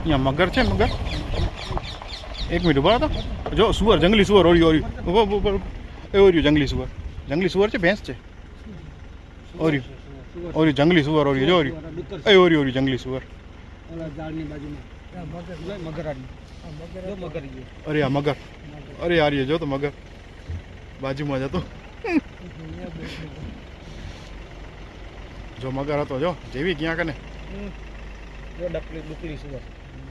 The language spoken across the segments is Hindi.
यहाँ मगर है मगर एक मिनट उभा तो जो सुअर जंगली सुअर ओरी ओरी ओरी जंगली सुअर है भैंस है ओरी ओरी जंगली सुअर ओरी जो ओरी ओरी ओरी जंगली सुअर अरे आ मगर अरे यार ये जो तो मगर बाजू में आ जातो जो मगर હતો જો જેવી ક્યાં કને जो डकली सुअर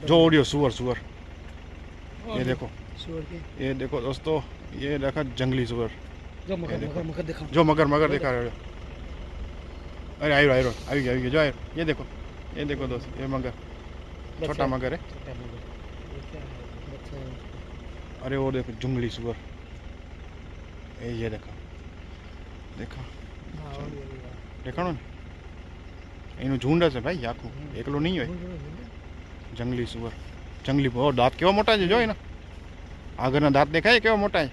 जो ओडियो सुअर सुअर ये देखो सुअर के ये देखो दोस्तों ये देखा जंगली सुअर जो मगर देखा जो मगर दिखा रहे हो अरे आयो आयो आई गया जो आयो ये देखो दोस्त ये मगर छोटा मगर है अरे वो देखो जंगली सुअर ये देखा देखाणो ने एनु झुंड है भाई आखू एकलो नहीं हो जंगली सुअर जंगली बहुत दांत केवा मोटा है जो एना आगरना दांत देखाय केवा मोटा है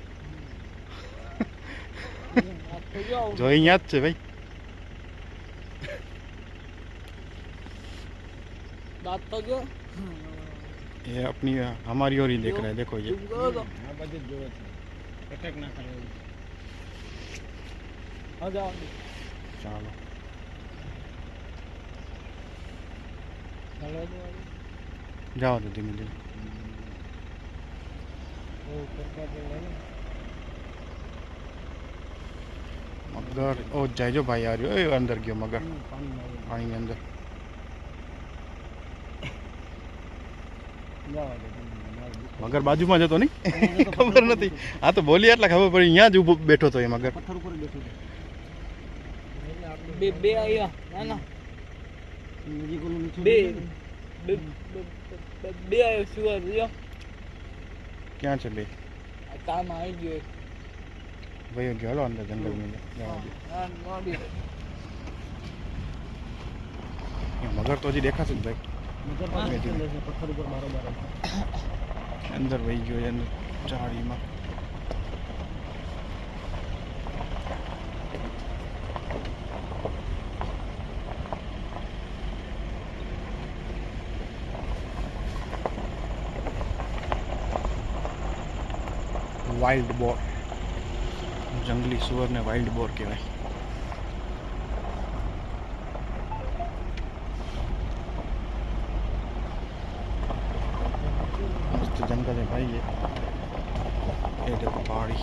जो अहींया ज छे भाई दांत तो जो ये अपनी हमारी ओर ही देख रहा है देखो ये अटैक ना करे आ जाओ चलो जाओ तो धीमे धीमे मगर ओ जाए जो भाई आ रही हो अंदर गयो मगर पानी में अंदर मगर बाजू में जतो नहीं खबर नहीं हाँ तो बोली એટલે ખબર પડી અહીંયા જ ઊભો બેઠો તો એ મગર પથ્થર ઉપર બેઠો બે બે આયા ના ના બે બે આયો સુઅર જો ક્યાં છે બે કામ આવી ગયો ભાઈ ગયો અંદર જંગલ में જવા દે હા બે મગર તો હજી દેખાશે જ ભાઈ પથ્થર ઉપર મારો મારો अंदर वही गयो अंदर झाड़ी में वाइल्ड बोर जंगली सुअर ने वाइल्ड बोर कहवाय जंगल है भाई ये देखो पहाड़ी